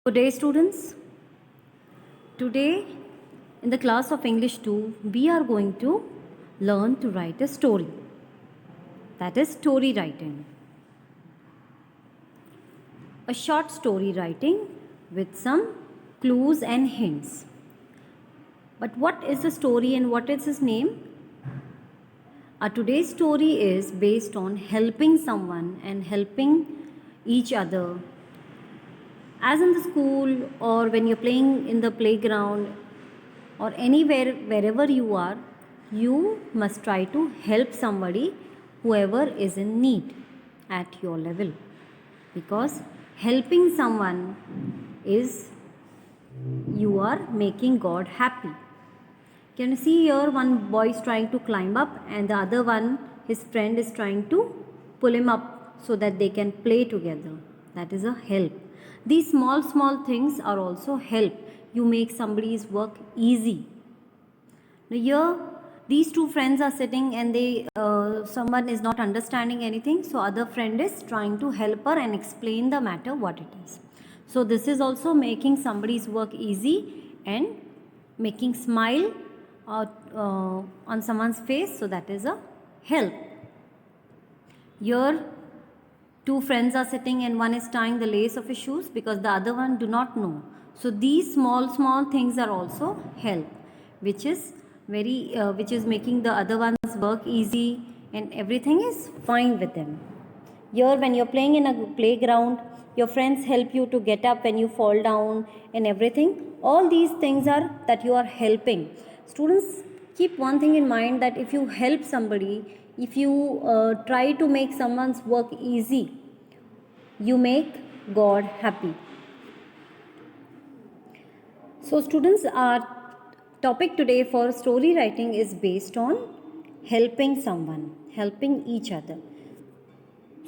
Good day, students. Today, in the class of English 2, we are going to learn to write a story. That is story writing. A short story writing with some clues and hints. But what is the story and what is its name? Today's story is based on helping someone and helping each other, as in the school or when you're playing in the playground or anywhere, wherever you are, you must try to help somebody, whoever is in need at your level, because helping someone is, you are making God happy. Can you see here, one boy is trying to climb up and the other one, his friend, is trying to pull him up so that they can play together. That is a help. These small things are also help. You make somebody's work easy. Now here, these two friends are sitting and someone is not understanding anything, so other friend is trying to help her and explain the matter what it is. So this is also making somebody's work easy and making smile on someone's face, so that is a help. Here two friends are sitting and one is tying the lace of his shoes because the other one do not know. So these small things are also help, which is making the other one's work easy and everything is fine with them. Here when you're playing in a playground, your friends help you to get up when you fall down and everything. All these things are that you are helping. Students, keep one thing in mind, that if you help somebody, if you try to make someone's work easy, you make God happy. So students, our topic today for story writing is based on helping someone, helping each other.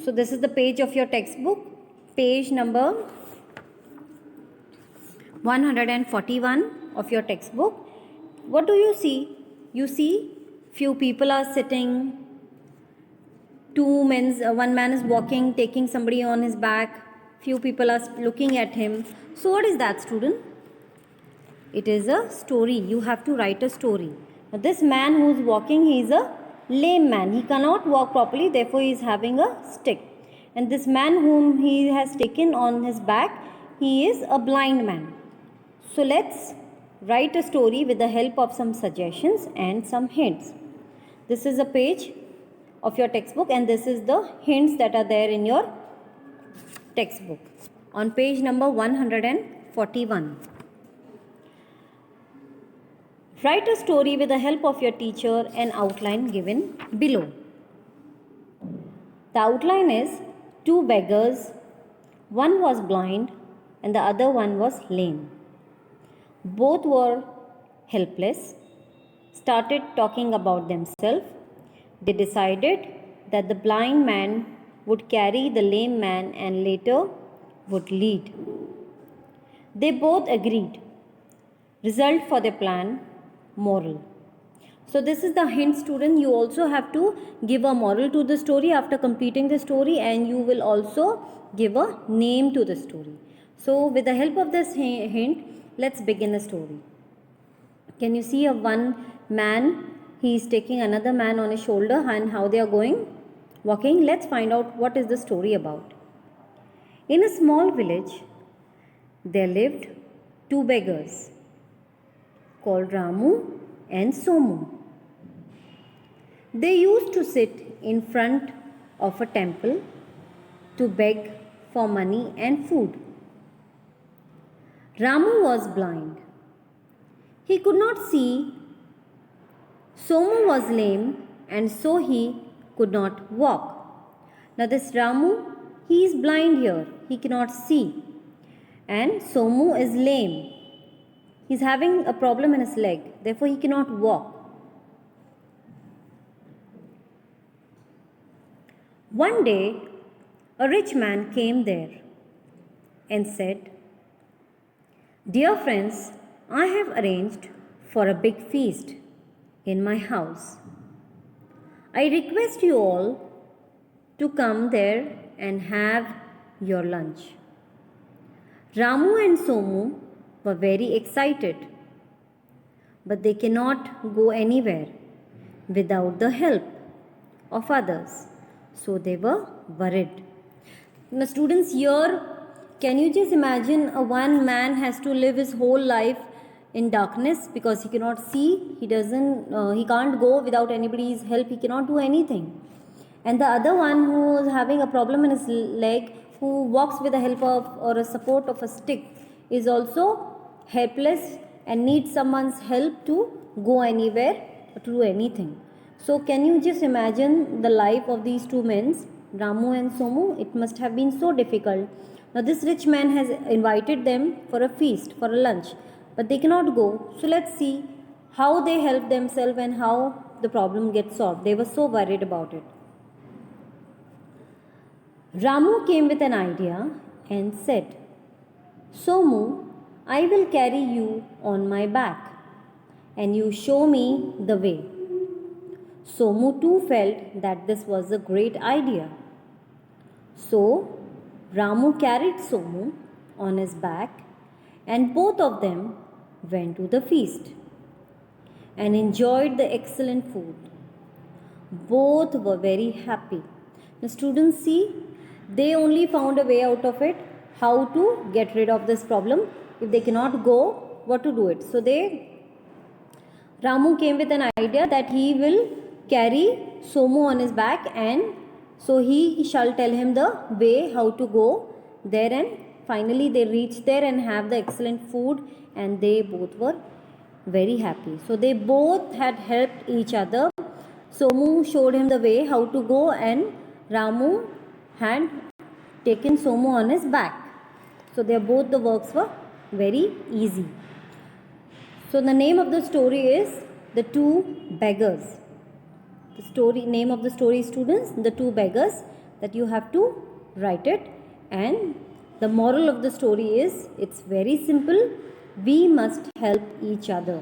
So this is the page of your textbook, page number 141 of your textbook. What do you see? You see few people are sitting, one man is walking, taking somebody on his back, few people are looking at him. So what is that, student? It is a story. You have to write a story. Now this man who is walking, he is a lame man. He cannot walk properly, therefore he is having a stick. And this man whom he has taken on his back, he is a blind man. So let's write a story with the help of some suggestions and some hints. This is a page of your textbook and this is the hints that are there in your textbook on page number 141. Write a story with the help of your teacher and outline given below. The outline is two beggars, one was blind and the other one was lame. Both were helpless, started talking about themselves. They decided that the blind man would carry the lame man and later would lead. They both agreed. Result for their plan, moral. So this is the hint, student. You also have to give a moral to the story after completing the story, and you will also give a name to the story. So with the help of this hint, let's begin the story. Can you see one man? He is taking another man on his shoulder, and how they are walking. Let's find out what is the story about. In a small village, there lived two beggars called Ramu and Somu. They used to sit in front of a temple to beg for money and food. Ramu was blind. He could not see. Somu was lame and so he could not walk. Now this Ramu, he is blind here. He cannot see. And Somu is lame. He is having a problem in his leg. Therefore he cannot walk. One day, a rich man came there and said, "Dear friends, I have arranged for a big feast in my house. I request you all to come there and have your lunch." Ramu and Somu were very excited, but they cannot go anywhere without the help of others. So they were worried. Now, students, here, can you just imagine a one man has to live his whole life in darkness because he cannot see, he can't go without anybody's help, he cannot do anything. And the other one who is having a problem in his leg, who walks with the help of or a support of a stick, is also helpless and needs someone's help to go anywhere or to do anything. So can you just imagine the life of these two men, Ramu and Somu? It must have been so difficult. Now this rich man has invited them for a feast, for a lunch, but they cannot go. So let's see how they help themselves and how the problem gets solved. They were so worried about it. Ramu came with an idea and said, Somu, I will carry you on my back and you show me the way. Somu too felt that this was a great idea. So Ramu carried Somu on his back and both of them went to the feast and enjoyed the excellent food. Both were very happy. The students see, they only found a way out of it, how to get rid of this problem. If they cannot go, what to do it. So Ramu came with an idea that he will carry Somu on his back, and so he shall tell him the way how to go there, and finally they reached there and have the excellent food, and they both were very happy. So they both had helped each other. Somu showed him the way how to go and Ramu had taken Somu on his back. So both the works were very easy. So the name of the story is The Two Beggars. The name of the story, students, The Two Beggars, that you have to write it. And the moral of the story is, it's very simple. We must help each other.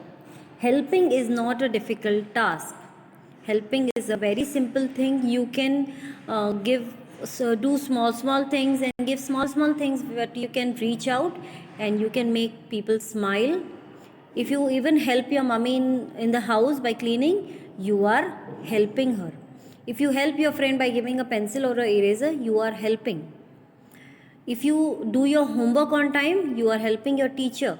Helping is not a difficult task. Helping is a very simple thing. You can do small things and give small things, but you can reach out and you can make people smile. If you even help your mummy in the house by cleaning, you are helping her. If you help your friend by giving a pencil or an eraser, you are helping. If you do your homework on time, you are helping your teacher.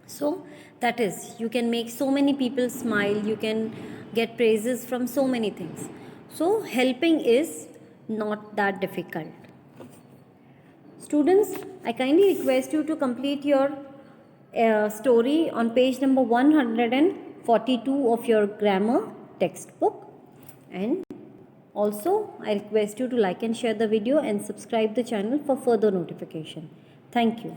So that is, you can make so many people smile, you can get praises from so many things. So helping is not that difficult. Students, I kindly request you to complete your story on page number 142 of your grammar textbook, and also I request you to like and share the video and subscribe the channel for further notification. Thank you.